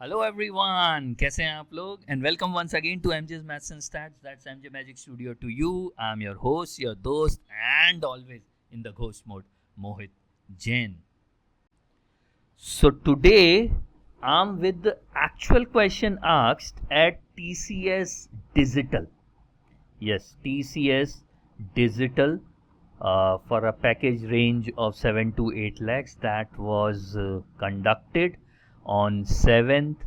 Hello everyone, कैसे हैं आप लोग? And welcome once again to MJ's maths and stats. That's MJ magic studio to you. I am your host, your दोस्त, and always in the ghost mode, Mohit Jain. So today I'm with the actual question asked at TCS Digital. Yes, TCS Digital for a package range of 7 to 8 lakhs that was conducted on 7th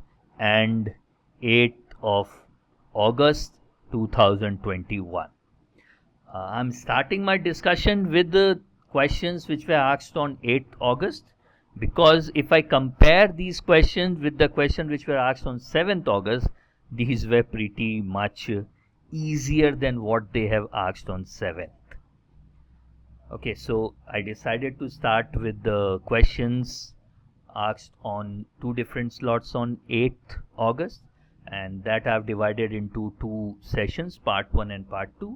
and 8th of August 2021. I'm starting my discussion with the questions which were asked on 8th August, because if I compare these questions with the questions which were asked on 7th August, these were pretty much easier than what they have asked on 7th. Okay, so I decided to start with the questions asked on two different slots on 8th August, and that I've divided into two sessions, part 1 and part 2.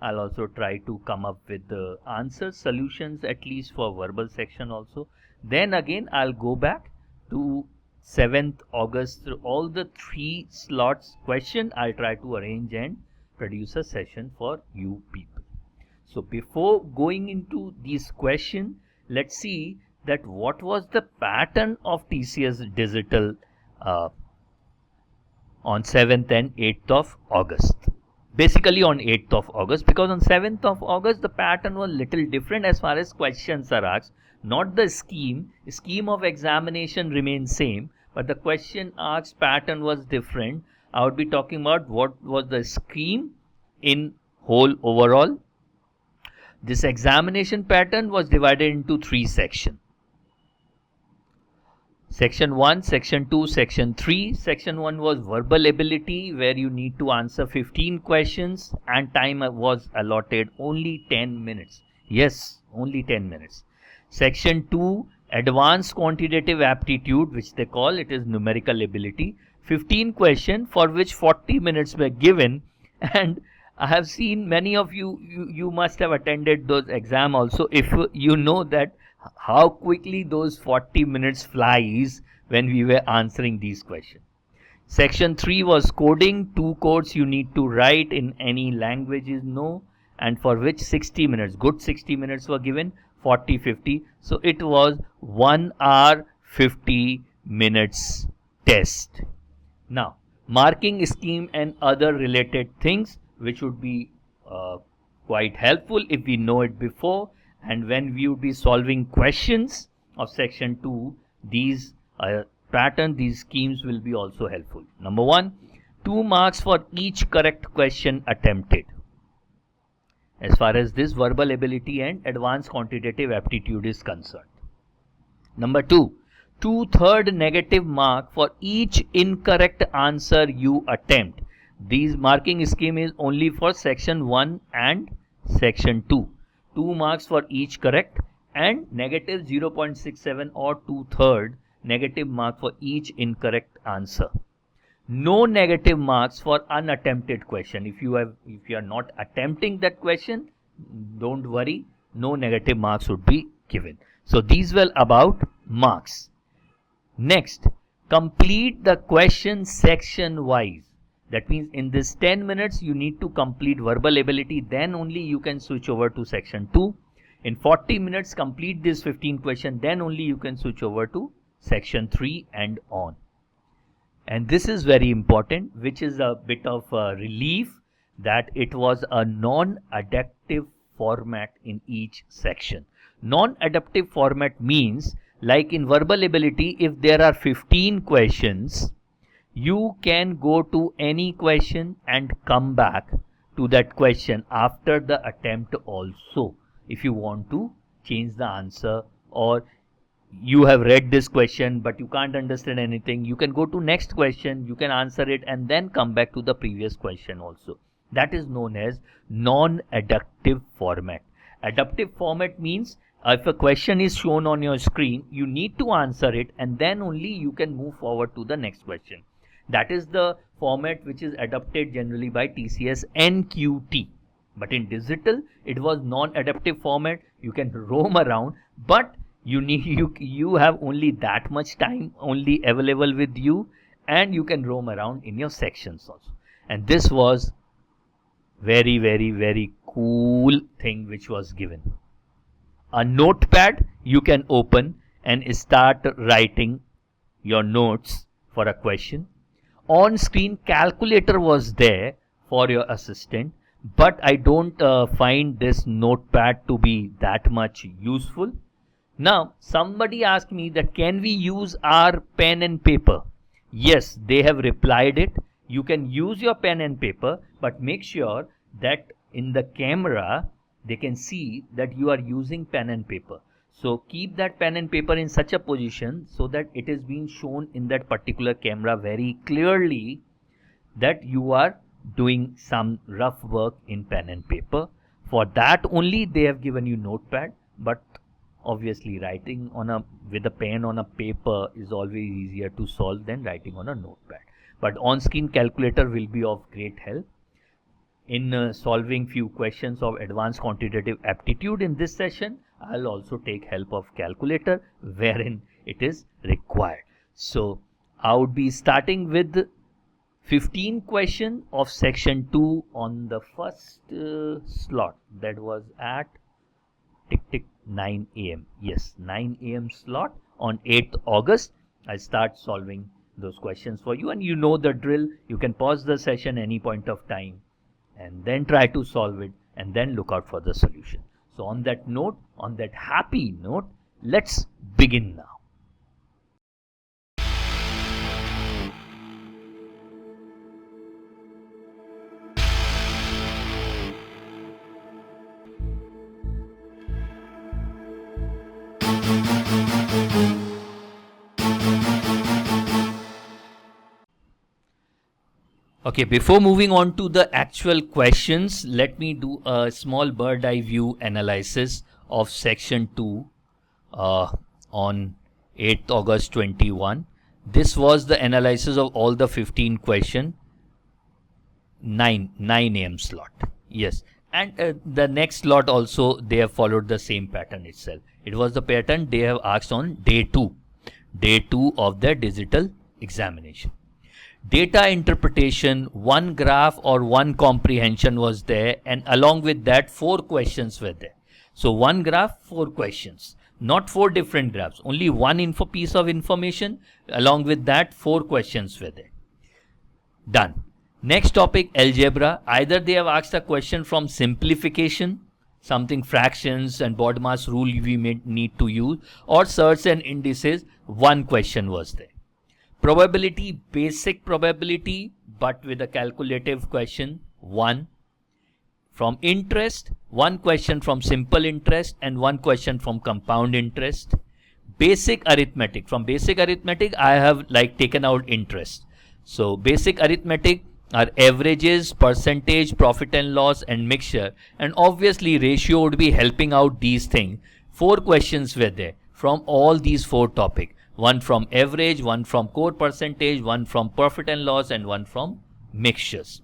I'll also try to come up with the answers, solutions, at least for verbal section also. Then again I'll go back to 7th August, all the three slots question I'll try to arrange and produce a session for you people. So before going into these questions, let's see that what was the pattern of TCS Digital on 7th and 8th of August. Basically on 8th of August, because on 7th of August the pattern was little different as far as questions are asked. Not the scheme of examination remains same, but the question asked pattern was different. I would be talking about what was the scheme in whole overall. This examination pattern was divided into three sections. Section 1, Section 2, Section 3. Section 1 was verbal ability, where you need to answer 15 questions and time was allotted only 10 minutes. Yes, only 10 minutes. Section 2, Advanced Quantitative Aptitude, which they call it is numerical ability. 15 questions for which 40 minutes were given, and I have seen many of you must have attended those exam also. If you know that how quickly those 40 minutes flies when we were answering these questions. Section 3 was coding, 2 codes you need to write in any languages, no, and for which 60 minutes, good 60 minutes were given, 40, 50. So it was 1 hour 50 minutes test. Now, marking scheme and other related things which would be quite helpful if we know it before. And when we would be solving questions of section 2, these pattern, these schemes will be also helpful. Number 1, 2 marks for each correct question attempted, as far as this verbal ability and advanced quantitative aptitude is concerned. Number 2, 2/3 negative mark for each incorrect answer you attempt. These marking scheme is only for section 1 and section 2. 2 marks for each correct and negative 0.67 or 2/3 negative mark for each incorrect answer. No negative marks for unattempted question. If you are not attempting that question, don't worry, no negative marks would be given. So these were about marks. Next, complete the question section wise. That means in this 10 minutes you need to complete verbal ability, then only you can switch over to section 2. In 40 minutes complete this 15 question, then only you can switch over to section 3 and on. And this is very important, which is a bit of a relief that it was a non-adaptive format in each section. Non-adaptive format means, like in verbal ability, if there are 15 questions, you can go to any question and come back to that question after the attempt also, if you want to change the answer, or you have read this question but you can't understand anything, you can go to next question, you can answer it and then come back to the previous question also. That is known as non-adaptive format. Adaptive format means if a question is shown on your screen, you need to answer it and then only you can move forward to the next question. That is the format which is adopted generally by TCS NQT. But in digital, it was non-adaptive format. You can roam around, but you have only that much time only available with you, and you can roam around in your sections also. And this was very, very, very cool thing which was given. A notepad you can open and start writing your notes for a question. On screen calculator was there for your assistant, but I don't find this notepad to be that much useful. Now somebody asked me that can we use our pen and paper? Yes, they have replied it. You can use your pen and paper, but make sure that in the camera they can see that you are using pen and paper. So keep that pen and paper in such a position so that it is being shown in that particular camera very clearly that you are doing some rough work in pen and paper. For that only they have given you notepad, but obviously writing with a pen on a paper is always easier to solve than writing on a notepad. But on-screen calculator will be of great help in solving few questions of advanced quantitative aptitude. In this session I'll also take help of calculator wherein it is required. So I would be starting with 15 question of section 2 on the first slot, that was at tick tick 9 a.m. Yes, 9 a.m. slot on 8th August. I start solving those questions for you, and you know the drill. You can pause the session any point of time and then try to solve it and then look out for the solution. So on that note, on that happy note, let's begin now. Okay, before moving on to the actual questions, let me do a small bird eye view analysis of section 2 on 8th August 21. This was the analysis of all the 15 question, 9 a.m. slot. Yes, and the next slot also they have followed the same pattern itself. It was the pattern they have asked on day 2 of their digital examination. Data interpretation, one graph or one comprehension was there, and along with that 4 questions were there. So one graph, 4 questions, not 4 different graphs, only one piece of information. Along with that 4 questions were there. Done. Next topic, algebra. Either they have asked a question from simplification, something fractions and BODMAS rule we may need to use, or search and indices. One question was there. Probability, basic probability, but with a calculative question, 1. From interest, 1 question from simple interest and 1 question from compound interest. Basic arithmetic. From basic arithmetic, I have taken out interest. So basic arithmetic are averages, percentage, profit and loss, and mixture. And obviously ratio would be helping out these things. 4 questions were there from all these 4 topics. 1 from average, 1 from core percentage, 1 from profit and loss, and 1 from mixtures.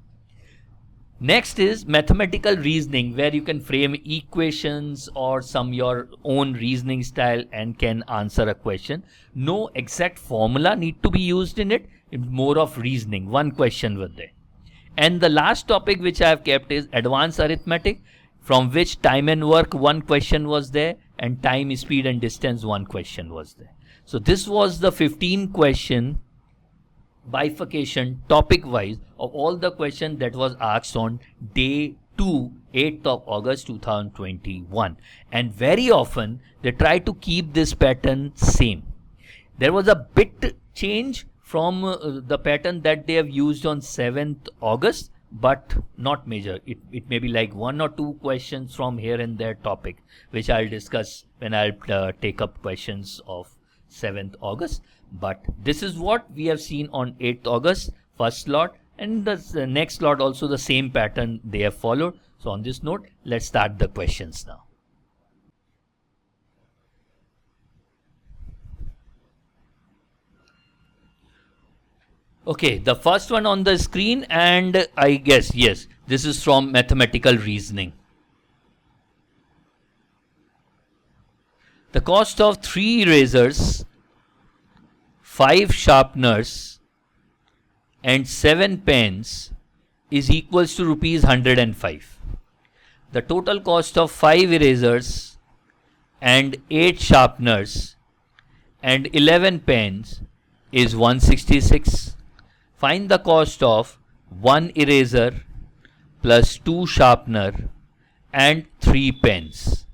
Next is mathematical reasoning, where you can frame equations or some your own reasoning style and can answer a question. No exact formula need to be used in it. It's more of reasoning. 1 question was there. And the last topic which I have kept is advanced arithmetic, from which time and work 1 question was there, and time, speed and distance 1 question was there. So this was the 15 question bifurcation topic wise of all the questions that was asked on day 2, 8th of August 2021. And very often they try to keep this pattern same. There was a bit change from the pattern that they have used on 7th August, but not major. It may be 1 or 2 questions from here and there topic, which I'll discuss when I'll take up questions of 7th August. But this is what we have seen on 8th August, first slot, and the next slot also the same pattern they have followed. So on this note, let's start the questions now. Okay, the first one on the screen, and I guess, yes, this is from mathematical reasoning. The cost of 3 erasers, 5 sharpeners, and 7 pens is equals to rupees 105. The total cost of 5 erasers and 8 sharpeners and 11 pens is 166. Find the cost of 1 eraser plus 2 sharpener and 3 pens.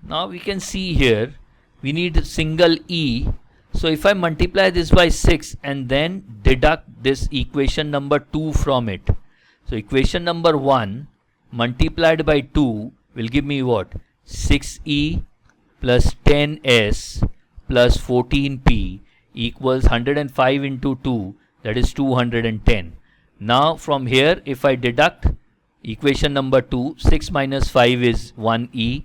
Now we can see here we need a single E. So if I multiply this by 6 and then deduct this equation number 2 from it. So equation number 1 multiplied by 2 will give me what? 6E plus 10S plus 14P equals 105 into 2, that is 210. Now from here if I deduct equation number 2, 6 minus 5 is 1E,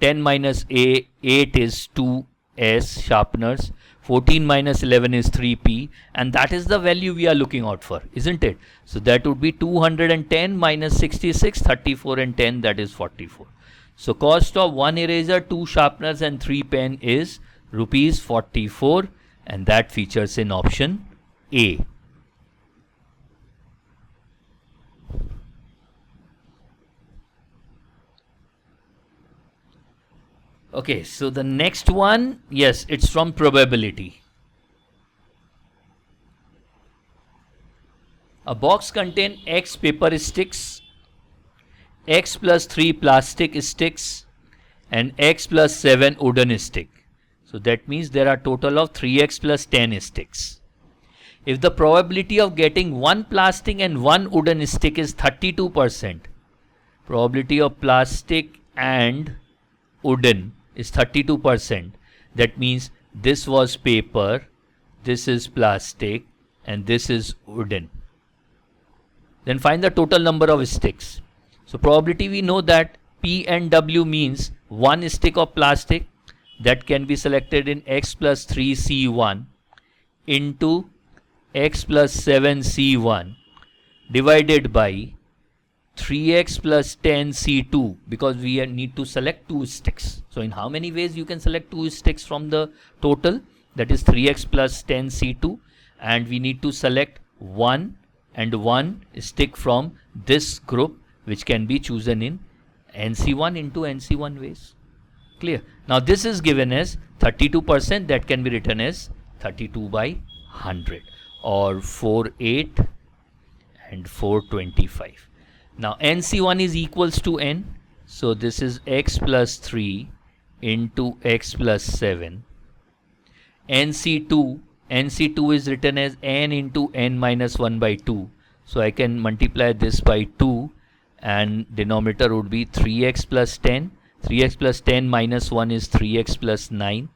10 minus 8 is 2S sharpeners, 14 minus 11 is 3P, and that is the value we are looking out for, isn't it? So that would be 210 minus 66, 34 and 10, that is 44. So cost of 1 eraser, 2 sharpeners and 3 pen is rupees 44, and that features in option A. Okay, so the next one, yes, it's from probability. A box contains X paper sticks, X plus 3 plastic sticks, and X plus 7 wooden stick. So that means there are total of 3X plus 10 sticks. If the probability of getting 1 plastic and 1 wooden stick is 32%, probability of plastic and wooden is 32%. That means this was paper, this is plastic, and this is wooden. Then find the total number of sticks. So probability, we know that P and W means 1 stick of plastic, that can be selected in X plus 3 C1 into X plus 7 C1 divided by 3x plus 10 C2, because we need to select 2 sticks. So in how many ways you can select 2 sticks from the total? That is 3x plus 10 C2, and we need to select 1 and 1 stick from this group, which can be chosen in NC1 into NC1 ways. Clear? Now this is given as 32%, that can be written as 32 by 100 or 48 and 425. Now NC1 is equals to N, so this is X plus 3 into X plus 7. NC2 is written as N into N minus 1 by 2. So I can multiply this by 2 and denominator would be 3x plus 10. 3x plus 10 minus 1 is 3x plus 9.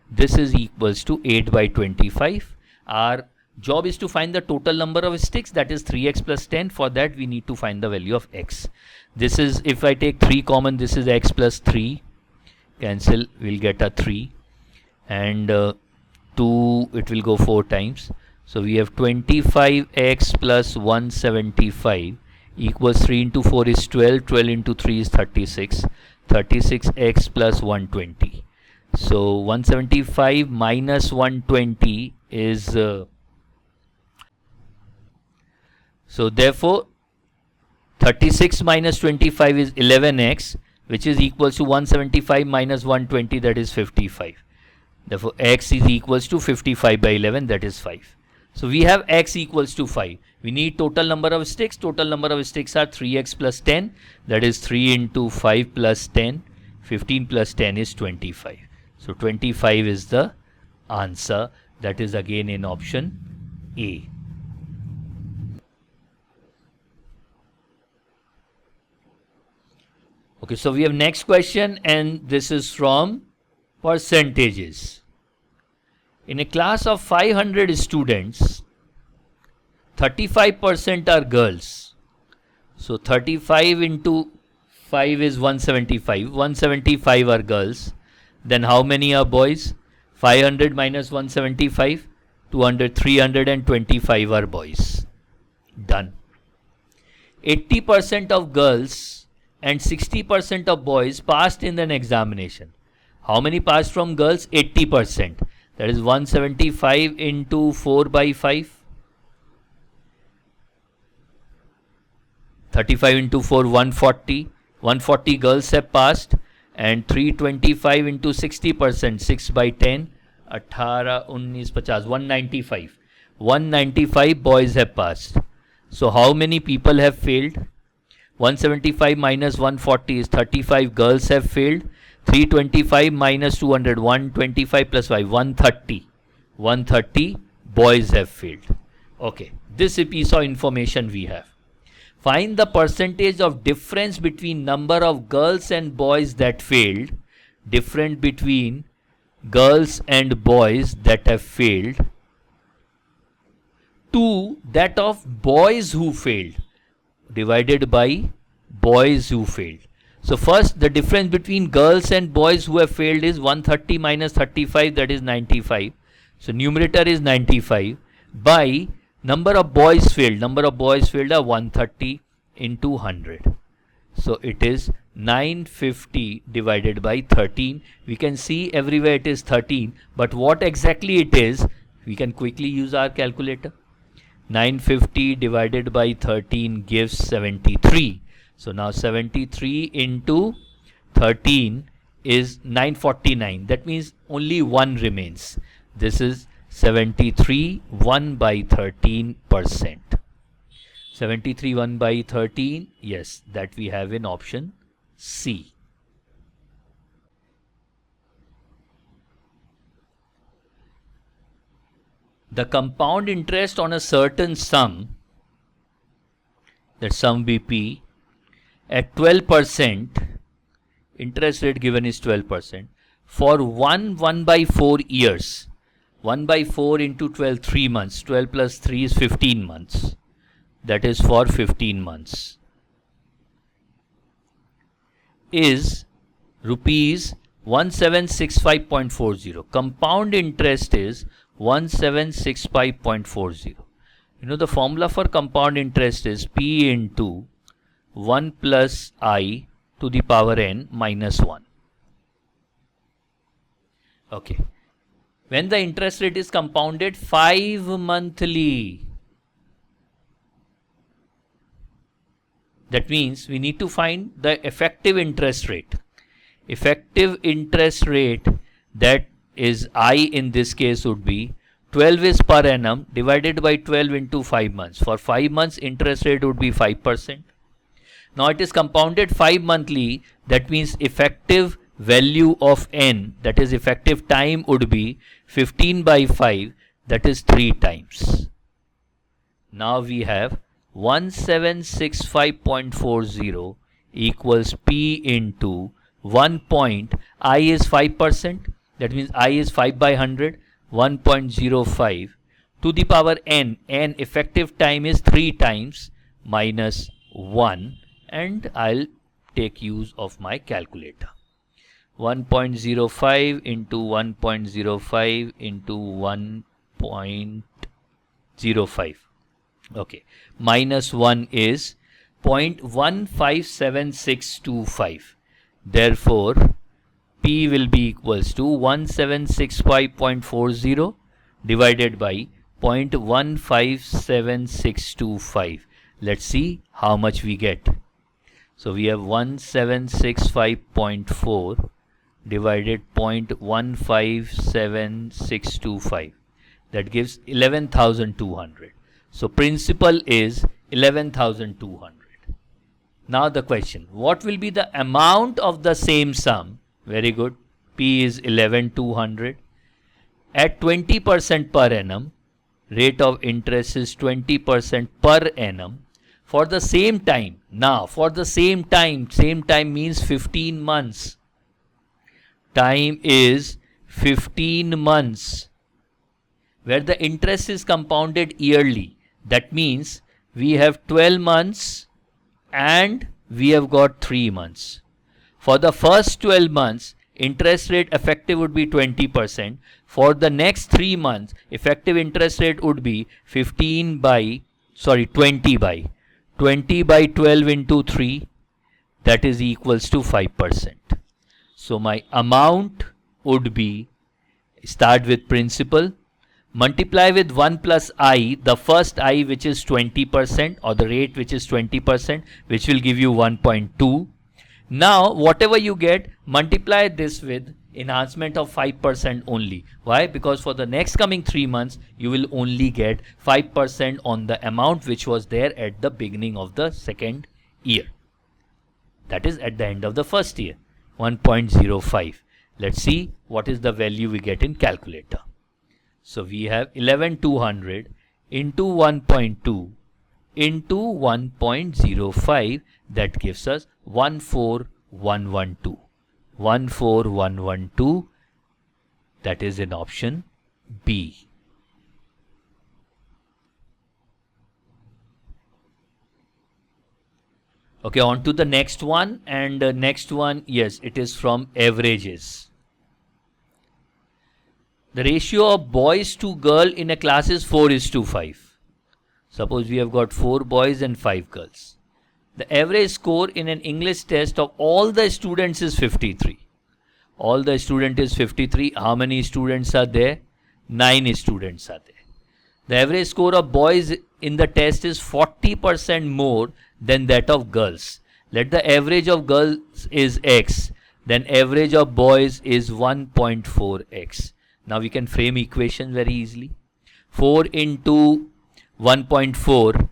This is equals to 8 by 25. Our job is to find the total number of sticks, that is 3x plus 10. For that we need to find the value of x. This is, if I take 3 common, this is x plus 3. Cancel, we'll get a 3. And 2, it will go 4 times. So we have 25x plus 175 equals 3 into 4 is 12. 12 into 3 is 36. 36x plus 120. So 175 minus 120 is so therefore 36 minus 25 is 11x, which is equals to 175 minus 120, that is 55. Therefore x is equals to 55 by 11, that is 5. So we have x equals to 5. We need total number of sticks. Total number of sticks are 3x plus 10, that is 3 into 5 plus 10. 15 plus 10 is 25. So 25 is the answer. That is again in option A. Okay, so we have next question, and this is from percentages. In a class of 500 students, 35% are girls. So 35 into 5 is 175. 175 are girls. Then how many are boys? 500 minus 175, 200, 325 are boys. Done. 80% of girls and 60% of boys passed in an examination. How many passed from girls? 80%. That is 175 into 4 by 5. 35 into 4, 140. 140 girls have passed. And 325 into 60%, 6 by 10, 18, 19, 50, 195. 195 boys have passed. So how many people have failed? 175 minus 140 is 35 girls have failed. 325 minus 200, 125 plus 5, 130. 130 boys have failed. Okay, this is a piece of information we have. Find the percentage of difference between number of girls and boys that failed, difference between girls and boys that have failed, to that of boys who failed, divided by boys who failed. So first, the difference between girls and boys who have failed is 130 minus 35, that is 95. So numerator is 95 by number of boys failed. Number of boys failed are 130 into 100. So it is 950 divided by 13. We can see everywhere it is 13. But what exactly it is, we can quickly use our calculator. 950 divided by 13 gives 73. So now 73 into 13 is 949. That means only 1 remains. This is 73 1 by 13%. 73 1 by 13, yes, that we have in option C. The compound interest on a certain sum, that sum be P, at 12%, interest rate given is 12%, for 1 by 4 years. 1 by 4 into 12, 3 months. 12 plus 3 is 15 months. That is for 15 months. Is rupees 1765.40. Compound interest is 1765.40. You know the formula for compound interest is P into 1 plus I to the power n minus 1. Okay. When the interest rate is compounded 5 monthly, that means we need to find the effective interest rate. Effective interest rate, that is I in this case, would be 12 is per annum divided by 12 into 5 months. For 5 months interest rate would be 5%. Now it is compounded 5 monthly, that means effective value of n, that is effective time, would be 15 by 5, that is 3 times. Now we have 1765.40 equals P into 1 point, I is 5%, that means I is 5 by 100, 1.05 to the power n, n effective time is 3 times minus 1, and I'll take use of my calculator. 1.05 into 1.05 into 1.05. Okay, minus 1 is 0.157625. Therefore, P will be equals to 1765.40 divided by 0.157625. Let's see how much we get. So we have 1765.4 divided 0.157625. That gives 11,200. So principal is 11,200. Now the question, what will be the amount of the same sum? Very good. P is 11,200. At 20% per annum, rate of interest is 20% per annum. For the same time, now for the same time means 15 months. Time is 15 months, where the interest is compounded yearly. That means we have 12 months and we have got 3 months. For the first 12 months, interest rate effective would be 20%. For the next 3 months, effective interest rate would be 20 by 12 into 3, that is equals to 5%. So my amount would be, start with principal, multiply with 1 plus I, the first I which is 20% or the rate which is 20%, which will give you 1.2. Now whatever you get, multiply this with enhancement of 5% only. Why? Because for the next coming 3 months you will only get 5% on the amount which was there at the beginning of the second year. That is at the end of the first year, 1.05. Let's see what is the value we get in calculator. So we have 11,200 into 1.2 into 1.05, that gives us 14112. 14112, that is in option B. Okay, on to the next one, and next one, yes, it is from averages. The ratio of boys to girl in a class is 4:5. Suppose we have got 4 boys and 5 girls. The average score in an English test of all the students is 53. All the student is 53. How many students are there? 9 students are there. The average score of boys in the test is 40% more than that of girls. Let the average of girls is x, then average of boys is 1.4x. Now we can frame equation very easily. 4 into 1.4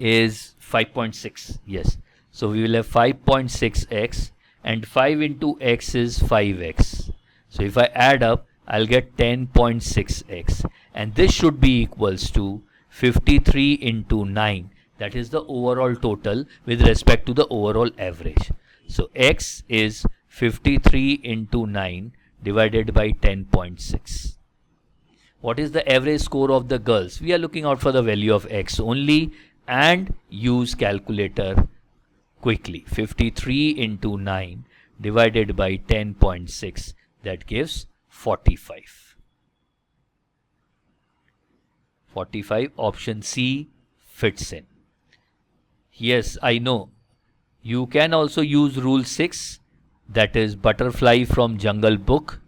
is 5.6. Yes. So we will have 5.6x, and 5 into x is 5x. So if I add up, I'll get 10.6x. And this should be equals to 53 into 9. That is the overall total with respect to the overall average. So x is 53 into 9 divided by 10.6. What is the average score of the girls? We are looking out for the value of x only and use calculator quickly. 53 into 9 divided by 10.6, that gives 45. 45, option C fits in. Yes, I know. You can also use rule 6, that is butterfly from Jungle Book,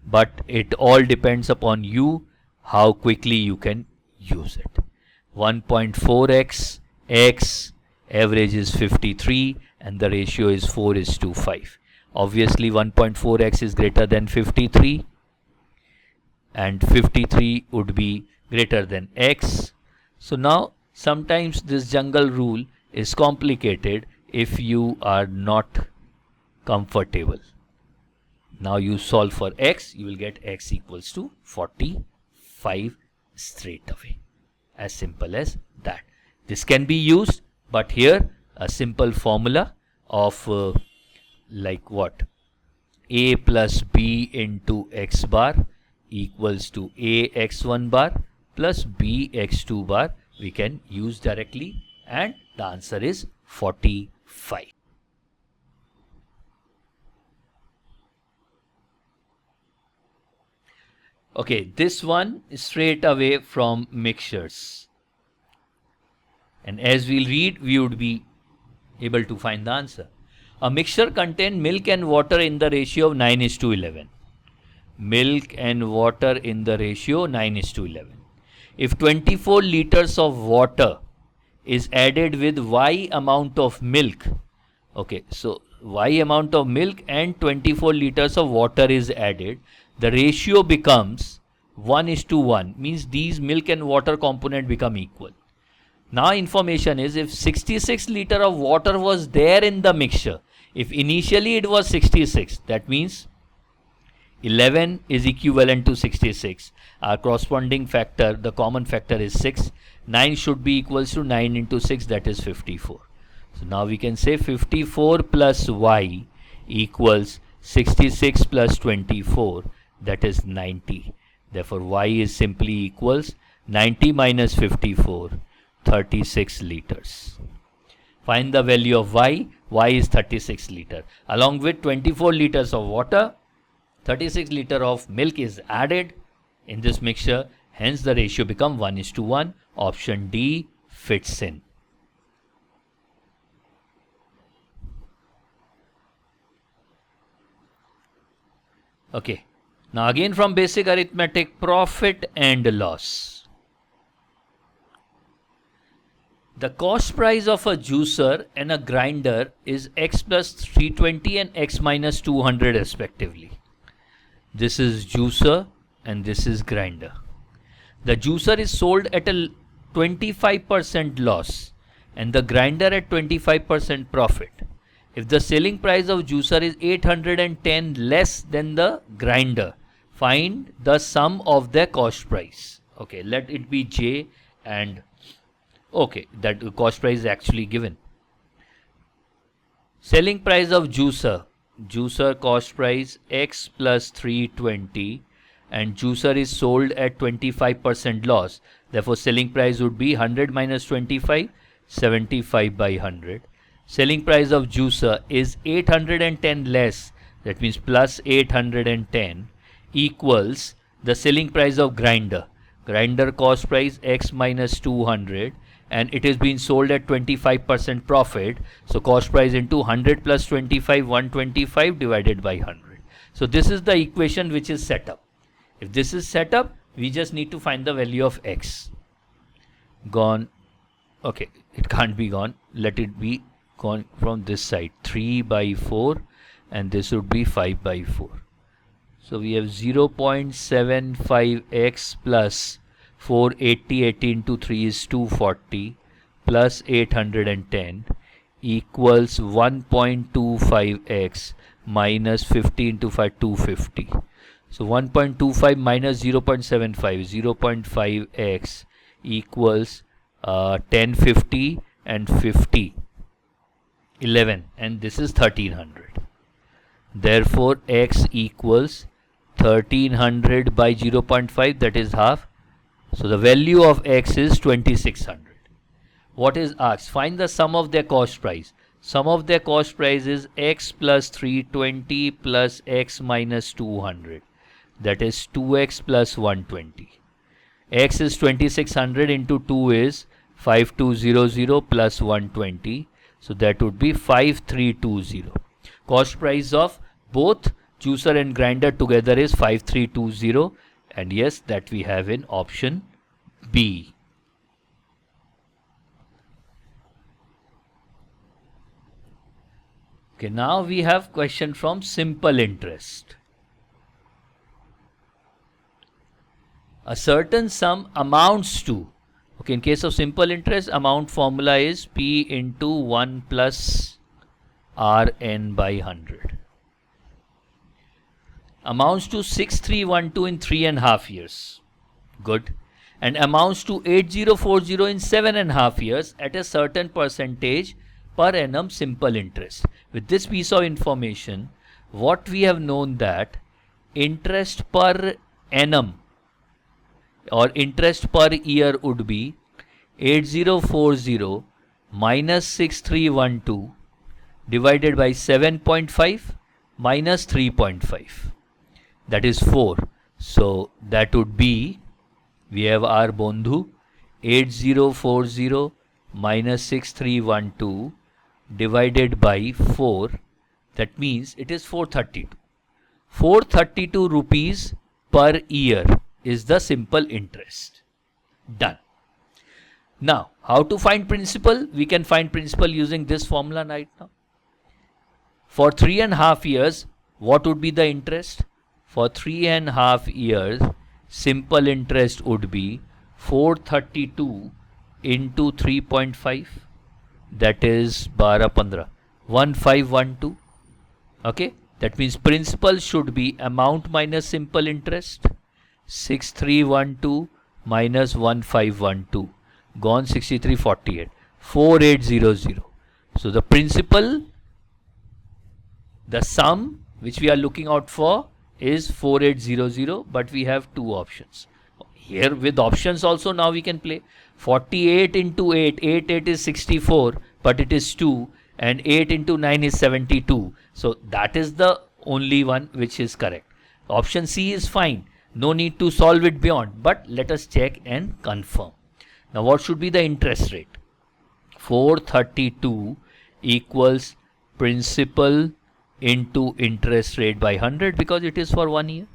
but it all depends upon you how quickly you can use it. 1.4x, x, average is 53 and the ratio is 4:5. Obviously 1.4x is greater than 53 and 53 would be greater than x. So now sometimes this jungle rule is complicated if you are not comfortable. Now you solve for x, you will get x equals to 45 straight away. As simple as that. This can be used, but here a simple formula of like what? A plus b into x bar equals to a x1 bar plus b x2 bar we can use directly, and the answer is 45. Okay, this one is straight away from mixtures. And as we'll read, we would be able to find the answer. A mixture contains milk and water in the ratio of 9:11. Milk and water in the ratio 9:11. If 24 liters of water is added with Y amount of milk, okay, so Y amount of milk and 24 liters of water is added, the ratio becomes 1:1, means these milk and water component become equal. Now information is, if 66 liter of water was there in the mixture, if initially it was 66, that means 11 is equivalent to 66. Our corresponding factor, the common factor is 6. 9 should be equals to 9 into 6, that is 54. So now we can say 54 plus y equals 66 plus 24, that is 90. Therefore y is simply equals 90 minus 54, 36 liters. Find the value of y. Y is 36 liter. Along with 24 liters of water, 36 liter of milk is added in this mixture. Hence the ratio become 1:1. Option D fits in. Okay. Now again from basic arithmetic, profit and loss. The cost price of a juicer and a grinder is x plus 320 and x minus 200 respectively. This is juicer and this is grinder. The juicer is sold at a 25% loss and the grinder at 25% profit. If the selling price of juicer is 810 less than the grinder, find the sum of their cost price. Okay, let it be J and okay, that cost price is actually given. Selling price of juicer cost price x plus 320 and juicer is sold at 25% loss. Therefore, selling price would be 100 minus 25, 75 by 100. Selling price of juicer is 810 less, that means plus 810 equals the selling price of grinder. Grinder cost price x minus 200 and it is being sold at 25% profit. So cost price into 100 plus 25, 125 divided by 100. So this is the equation which is set up. If this is set up, we just need to find the value of x. Gone. Okay, it can't be gone. Let it be gone from this side. 3 by 4 and this would be 5 by 4. So we have 0.75x plus 480, 80 into 3 is 240 plus 810 equals 1.25x minus 50 into 5, 250. So 1.25 minus 0.75, 0.5x equals 1050 and 50, 11, and this is 1300. Therefore, x equals 1300 by 0.5, that is half. So the value of x is 2600. What is asked? Find the sum of their cost price. Sum of their cost price is x plus 320 plus x minus 200. That is 2x plus 120. X is 2600 into 2 is 5200 plus 120. So that would be 5320. Cost price of both juicer and grinder together is 5320. And yes, that we have in option B. Okay, now we have question from simple interest. A certain sum amounts to, okay, in case of simple interest, amount formula is P into 1 plus Rn by 100. Amounts to 6312 in 3.5 years. Good. And amounts to 8040 in 7.5 years at a certain percentage per annum simple interest. With this piece of information, what we have known that interest per annum or interest per year would be 8040 minus 6312 divided by 7.5 minus 3.5. That is 4. So that would be, we have our Bondhu, 8040 minus 6312 divided by 4. That means it is 432. 432 rupees per year is the simple interest. Done. Now, how to find principal? We can find principal using this formula right now. For 3.5 years, what would be the interest? For 3.5 years, simple interest would be 432 into 3.5. That is 12, 15, 1512. Okay, that means principal should be amount minus simple interest. 6312 minus 1512. Gone 6348. 4800. So the principal, the sum which we are looking out for is 4800, but we have two options. Here with options also now we can play. 48 into 8, 8 is 64, but it is 2, and 8 into 9 is 72. So that is the only one which is correct. Option C is fine. No need to solve it beyond, but let us check and confirm. Now what should be the interest rate? 432 equals principal into interest rate by 100 because it is for 1 year.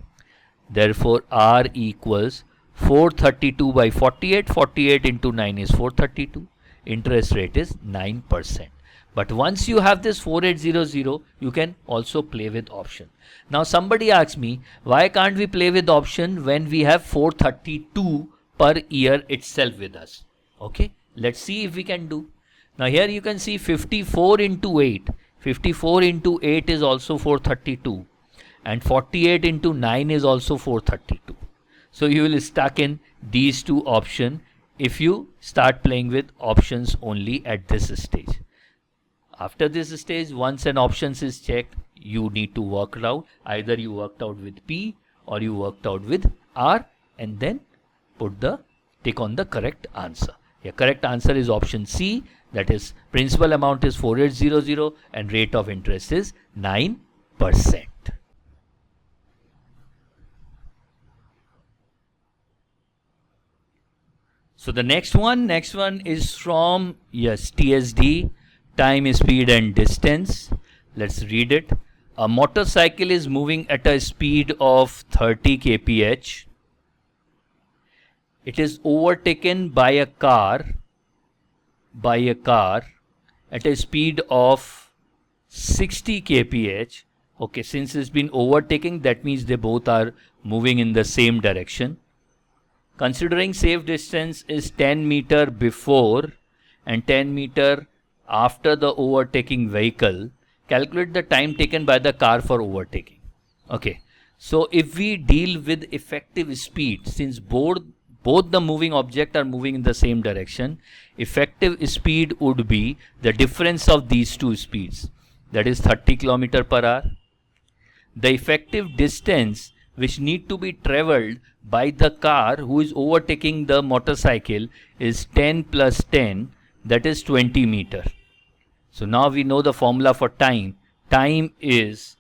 Therefore, R equals 432 by 48. 48 into 9 is 432. Interest rate is 9%. But once you have this 4800, you can also play with option. Now somebody asks me, why can't we play with option when we have 432 per year itself with us? Okay, let's see if we can do. Now here you can see 54 into 8. 54 into 8 is also 432. And 48 into 9 is also 432. So you will stuck in these two options if you start playing with options only at this stage. After this stage, once an options is checked, you need to work it out. Either you worked out with P or you worked out with R, and then tick on the correct answer. Your correct answer is option C, that is principal amount is 4800 and rate of interest is 9%. So the next one is from TSD, time, speed and distance. Let's read it. A motorcycle is moving at a speed of 30 kph. It is overtaken by a car at a speed of 60 kph. Okay, since it's been overtaken, that means they both are moving in the same direction. Considering safe distance is 10 meter before and 10 meter after the overtaking vehicle, calculate the time taken by the car for overtaking. Okay, so if we deal with effective speed, since both the moving objects are moving in the same direction, effective speed would be the difference of these two speeds, that is 30 km per hour. The effective distance which need to be traveled by the car who is overtaking the motorcycle is 10 plus 10, that is 20 meter. So now we know the formula for time. Time is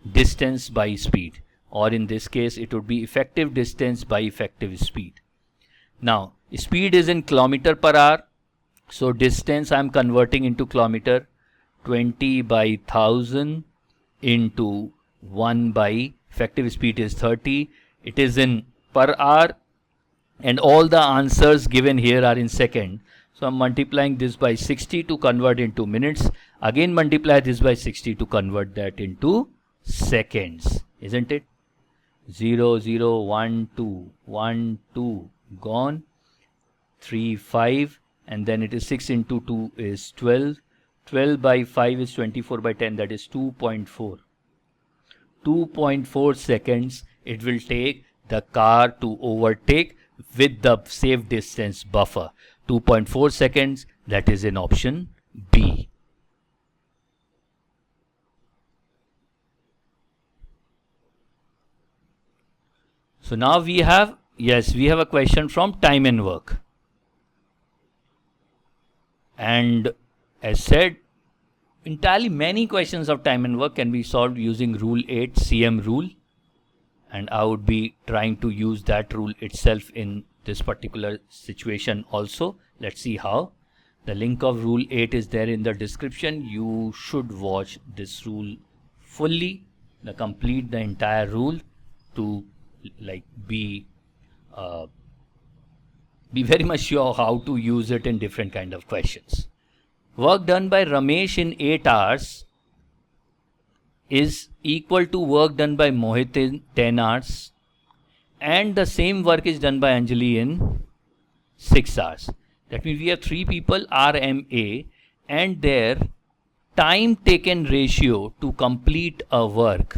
distance by speed, or in this case it would be effective distance by effective speed. Now speed is in kilometer per hour, so distance I am converting into kilometer. 20 by 1000 into 1 by effective speed is 30. It is in per hour, and all the answers given here are in second. So I'm multiplying this by 60 to convert into minutes. Again multiply this by 60 to convert that into seconds, isn't it? 0 0 1 2 1 2 gone. 3 5, and then it is 6 into 2 is 12. 12 by 5 is 24 by 10, that is 2.4. 2.4 seconds it will take the car to overtake with the safe distance buffer. 2.4 seconds, that is in option B. So now we have a question from time and work. And as said, entirely many questions of time and work can be solved using rule 8, CM rule. And I would be trying to use that rule itself in this particular situation also. Let's see how. The link of rule 8 is there in the description. You should watch this rule fully, complete the entire rule to be very much sure how to use it in different kind of questions. Work done by Ramesh in 8 hours is equal to work done by Mohit in 10 hours, and the same work is done by Anjali in 6 hours. That means we have 3 people, RMA, and their time taken ratio to complete a work.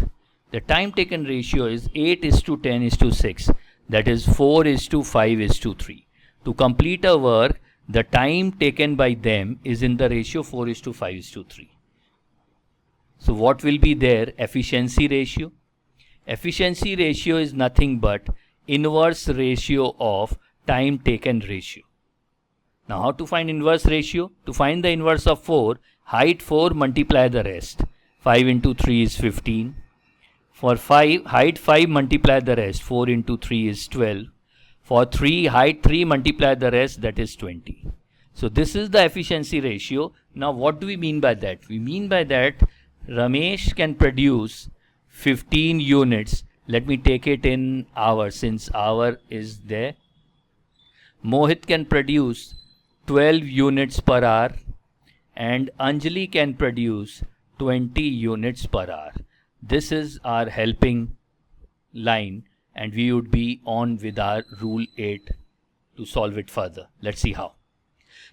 The time taken ratio is 8:10:6. That is 4:5:3. To complete a work, the time taken by them is in the ratio 4:5:3. So what will be their efficiency ratio? Efficiency ratio is nothing but inverse ratio of time taken ratio. Now how to find inverse ratio? To find the inverse of 4, height 4 multiply the rest. 5 into 3 is 15. For 5, height 5 multiply the rest. 4 into 3 is 12. For 3, height 3 multiply the rest, that is 20. So this is the efficiency ratio. Now what do we mean by that? We mean by that Ramesh can produce 15 units Let me take it in hours since hour is there. Mohit can produce 12 units per hour and Anjali can produce 20 units per hour. This is our helping line and we would be on with our rule 8 to solve it further. Let's see how.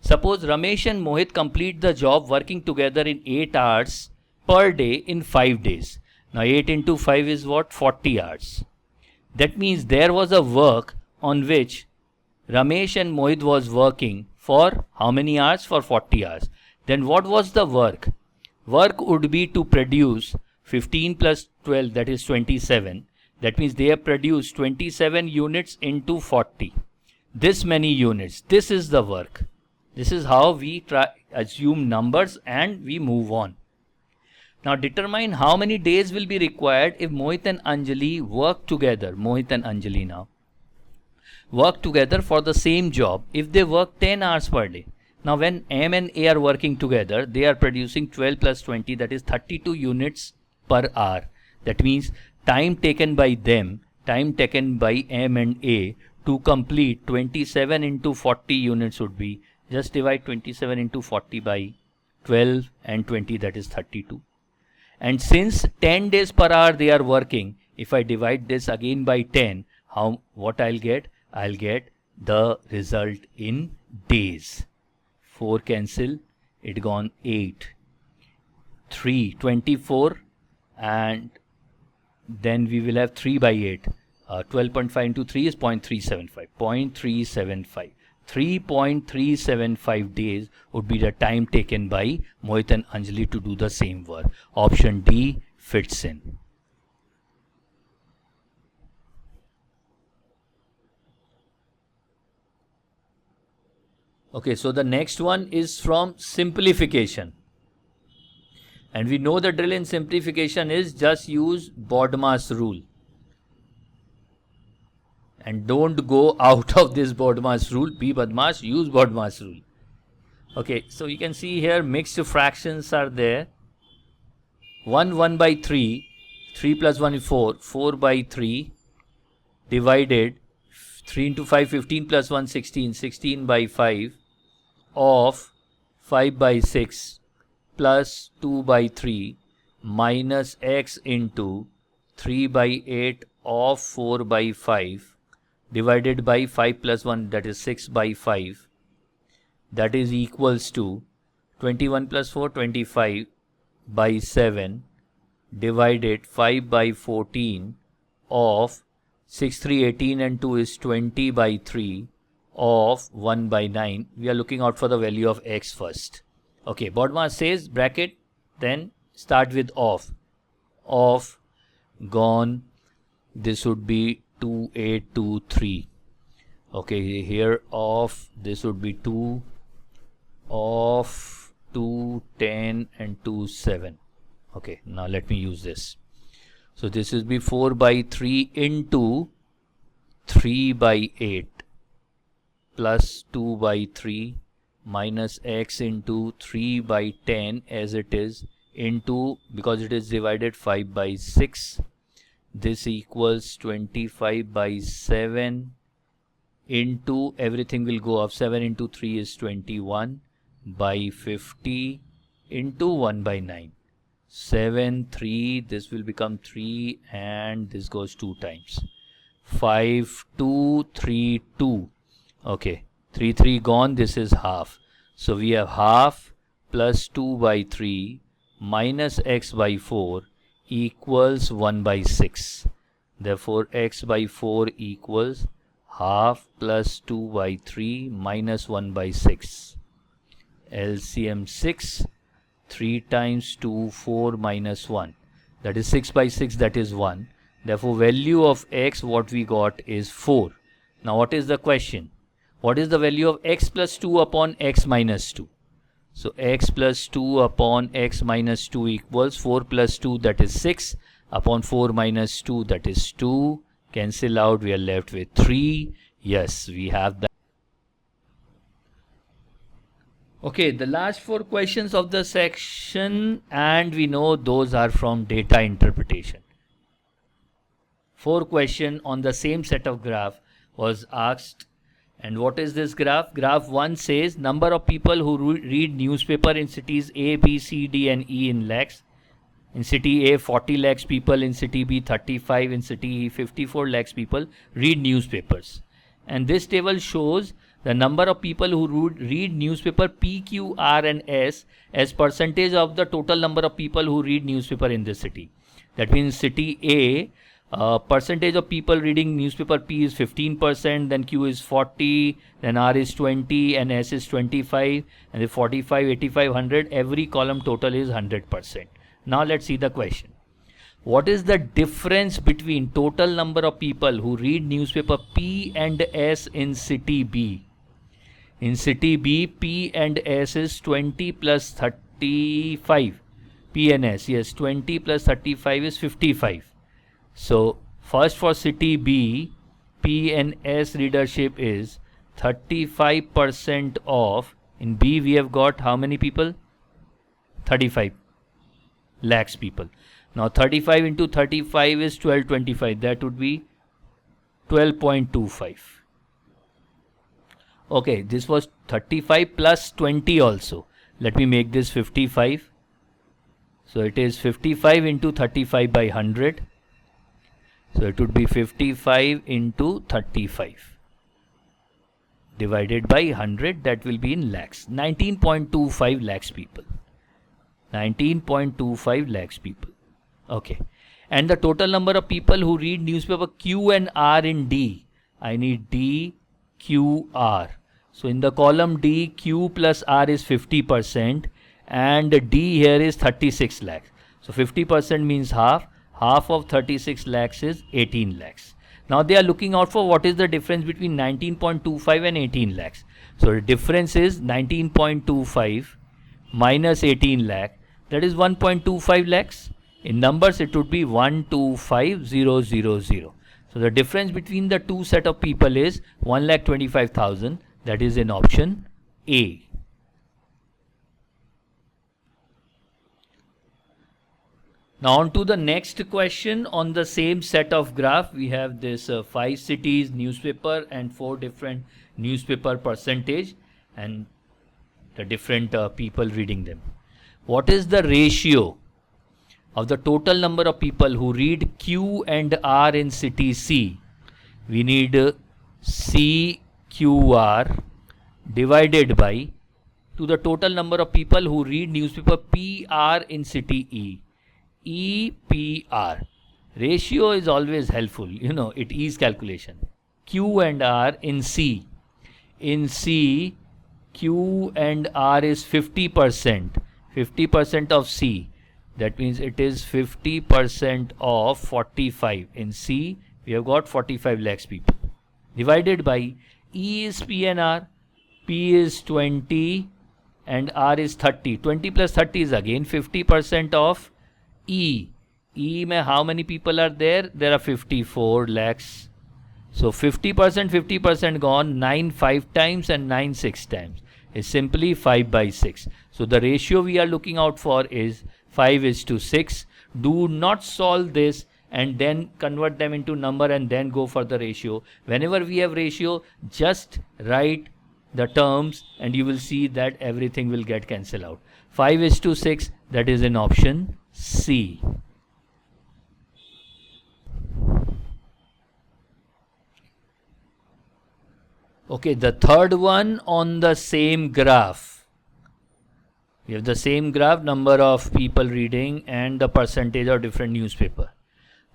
Suppose Ramesh and Mohit complete the job working together in 8 hours per day in 5 days. Now 8 into 5 is what? 40 hours. That means there was a work on which Ramesh and Mohit was working for how many hours? For 40 hours. Then what was the work? Work would be to produce 15 plus 12, that is 27. That means they have produced 27 units into 40. This many units. This is the work. This is how we assume numbers and we move on. Now determine how many days will be required if Mohit and Anjali work together. Mohit and Anjali now work together for the same job if they work 10 hours per day. Now when M and A are working together, they are producing 12 plus 20, that is 32 units per hour. That means time taken by them, time taken by M and A to complete 27 into 40 units would be, just divide 27 into 40 by 12 and 20, that is 32. And since 10 days per hour they are working, if I divide this again by 10, what I'll get? I'll get the result in days. 4 cancel, it gone 8, 3, 24, and then we will have 3 by 8. 12.5 into 3 is 0.375. 0.375. 3.375 days would be the time taken by Mohit and Anjali to do the same work. Option D fits in. Okay, so the next one is from simplification. And we know the drill in simplification is just use BODMAS rule. And don't go out of this BODMAS rule. Be badmash, use BODMAS rule. Okay, so you can see here mixed fractions are there. 1 by 3. 3 plus 1 is 4. 4 by 3 divided 3 into 5, 15 plus 1, 16. 16 by 5 of 5 by 6 plus 2 by 3 minus x into 3 by 8 of 4 by 5 divided by 5 plus 1, that is 6 by 5, that is equals to 21 plus 4, 25 by 7 divided 5 by 14 of 6, 3, 18 and 2 is 20 by 3 of 1 by 9. We are looking out for the value of x first. Okay, BODMAS says bracket, then start with of gone. This would be 2, 8, 2, 3. Okay, here of this would be 2, of 2, 10 and 2, 7. Okay, now let me use this. So this will be 4 by 3 into 3 by 8 plus 2 by 3 minus x into 3 by 10 as it is into, because it is divided 5 by 6. This equals 25 by 7 into, everything will go up, 7 into 3 is 21 by 50 into 1 by 9. 7, 3, this will become 3 and this goes 2 times. 5, 2, 3, 2. Okay, 3, 3 gone, this is half. So we have half plus 2 by 3 minus x by 4 equals 1 by 6. Therefore, x by 4 equals half plus 2 by 3 minus 1 by 6. LCM 6. 3 times 2, 4 minus 1. That is 6 by 6, that is 1. Therefore, value of x, what we got is 4. Now, what is the question? What is the value of x plus 2 upon x minus 2? So, x plus 2 upon x minus 2 equals 4 plus 2, that is 6, upon 4 minus 2, that is 2. Cancel out, we are left with 3. Yes, we have that. Okay, the last 4 questions of the section, and we know those are from data interpretation. 4 question on the same set of graph was asked. And what is this graph? Graph 1 says number of people who read newspaper in cities A, B, C, D and E in lakhs. In city A, 40 lakhs people. In city B, 35. In city E, 54 lakhs people read newspapers. And this table shows the number of people who read newspaper P, Q, R and S as percentage of the total number of people who read newspaper in the city. That means city A, percentage of people reading newspaper P is 15%, then Q is 40, then R is 20 and S is 25, and the 45, 85, 100, every column total is 100%. Now let's see the question. What is the difference between total number of people who read newspaper P and S in city B? In city B, P and S is 20 plus 35. P and S, yes, 20 plus 35 is 55. So first for city B, P and S readership is 35% of, in B we have got how many people? 35 lakhs people. Now 35 into 35 is 1225. That would be 12.25. Okay, this was 35 plus 20 also. Let me make this 55. So it is 55 into 35 by 100. So it would be 55 into 35 divided by 100. That will be in lakhs. 19.25 lakhs people. 19.25 lakhs people. Okay. And the total number of people who read newspaper Q and R in D. I need D, Q, R. So in the column D, Q plus R is 50% and D here is 36 lakhs. So 50% means half. Half of 36 lakhs is 18 lakhs. Now they are looking out for what is the difference between 19.25 and 18 lakhs. So the difference is 19.25 minus 18 lakh. That is 1.25 lakhs. In numbers it would be 125000. So the difference between the two set of people is 1,25,000. That is in option A. Now on to the next question on the same set of graph. We have this 5 cities newspaper and 4 different newspaper percentage and the different people reading them. What is the ratio of the total number of people who read Q and R in city C? We need CQR divided by to the total number of people who read newspaper PR in city E. EPR. Ratio is always helpful. You know, it is calculation. Q and R in C. In C, Q and R is 50%. 50% of C. That means it is 50% of 45. In C, we have got 45 lakhs people. Divided by E is P and R. P is 20 and R is 30. 20 plus 30 is again 50% of E. E mein how many people are there? There are 54 lakhs. So 50% gone. 9 5 times and 9 6 times is simply 5 by 6. So the ratio we are looking out for is 5:6. Do not solve this and then convert them into number and then go for the ratio. Whenever we have ratio, just write the terms and you will see that everything will get cancelled out. 5:6, that is in option C. Okay, the third one on the same graph. We have the same graph, number of people reading and the percentage of different newspaper.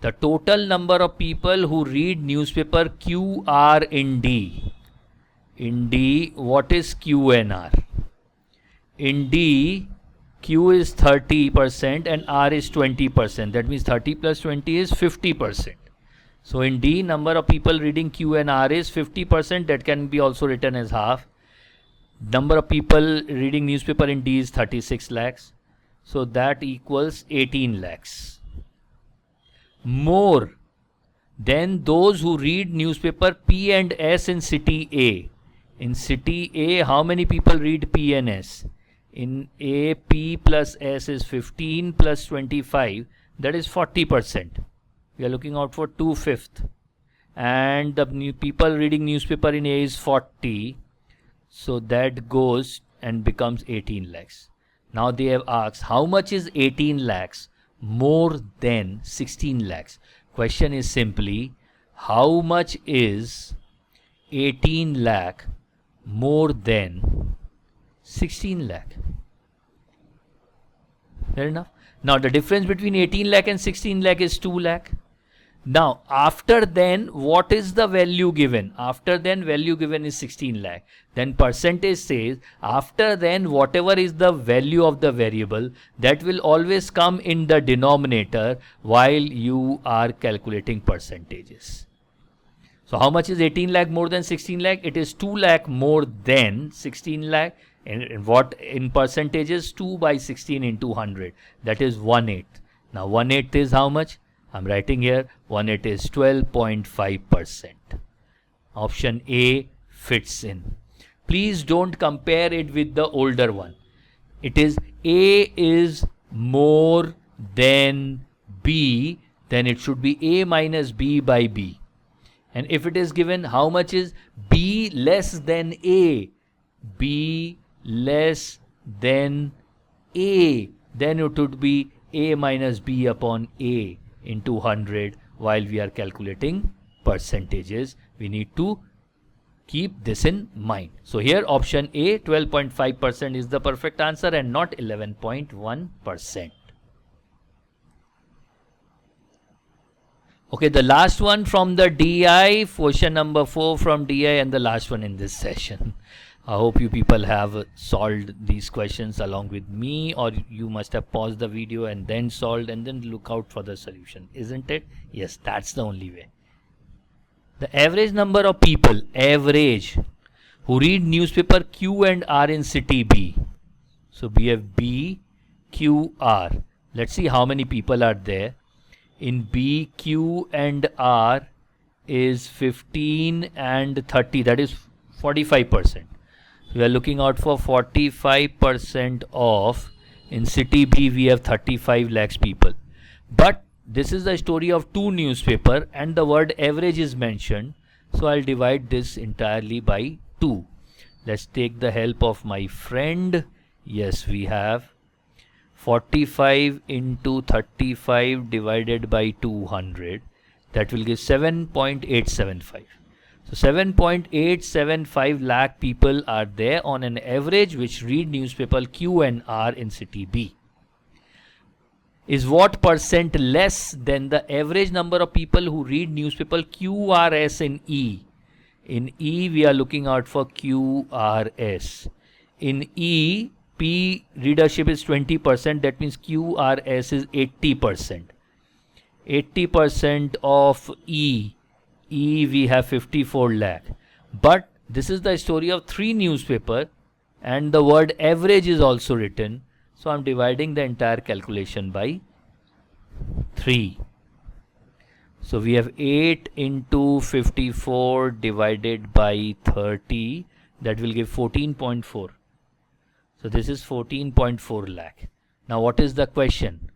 The total number of people who read newspaper QR in D. In D, what is Q and R? In D, Q is 30% and R is 20%. That means 30 plus 20 is 50%. So in D, number of people reading Q and R is 50%. That can be also written as half. Number of people reading newspaper in D is 36 lakhs. So that equals 18 lakhs. More than those who read newspaper P and S in city A. In city A, how many people read P and S? In A, P plus S is 15 plus 25. That is 40%. We are looking out for 2/5. And the people reading newspaper in A is 40. So that goes and becomes 18 lakhs. Now they have asked, how much is 18 lakhs more than 16 lakhs? Question is simply, how much is 18 lakh more than 16 lakh? Fair enough. Now the difference between 18 lakh and 16 lakh is 2 lakh. Now after then, what is the value given? After then, value given is 16 lakh. Then percentage says, after then, whatever is the value of the variable, that will always come in the denominator while you are calculating percentages. So how much is 18 lakh more than 16 lakh? It is 2 lakh more than 16 lakh. And what in percentages? 2 by 16 into 100. That is 1/8. Now 1/8 is how much? I'm writing here 1/8 is 12.5%. Option A fits in. Please don't compare it with the older one. It is A is more than B, then it should be A minus B by B. And if it is given how much is B less than A, B less than A, then it would be A minus B upon A into 100. While we are calculating percentages, we need to keep this in mind. So here option A, 12.5% is the perfect answer and not 11.1%. Okay, the last one from the DI, question number 4 from DI, and the last one in this session. I hope you people have solved these questions along with me, or you must have paused the video and then solved and then look out for the solution, isn't it? Yes, that's the only way. The average number of people, average, who read newspaper Q and R in city B. So we have B, Q, R. Let's see how many people are there. In B, Q and R is 15 and 30, that is 45%. We are looking out for 45% of, in city B we have 35 lakhs people. But this is the story of 2 newspaper and the word average is mentioned. So I'll divide this entirely by 2. Let's take the help of my friend. Yes, we have 45 into 35 divided by 200. That will give 7.875. So 7.875 lakh people are there on an average which read newspaper Q and R in city B. Is what percent less than the average number of people who read newspaper QRS in E? In E we are looking out for QRS. In E, P readership is 20%, that means QRS is 80%. 80% of E we have 54 lakh. But this is the story of 3 newspaper and the word average is also written. So I'm dividing the entire calculation by 3. So we have 8 into 54 divided by 30. That will give 14.4. So this is 14.4 lakh. Now what is the question?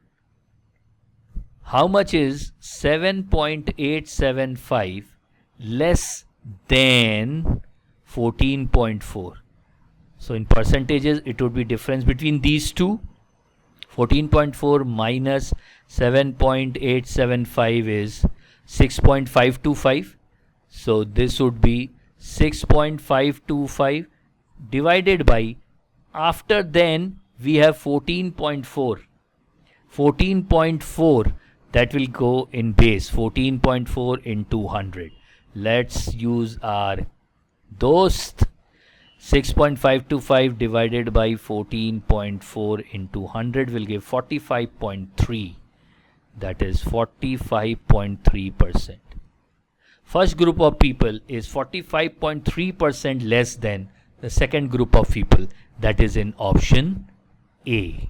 How much is 7.875 less than 14.4? So in percentages, it would be difference between these two. 14.4 minus 7.875 is 6.525. So this would be 6.525 divided by, after then we have 14.4. 14.4, that will go in base, 14.4 into 100. Let's use our dost. 6.525 divided by 14.4 into 100 will give 45.3. That is 45.3%. First group of people is 45.3% less than the second group of people, that is in option A.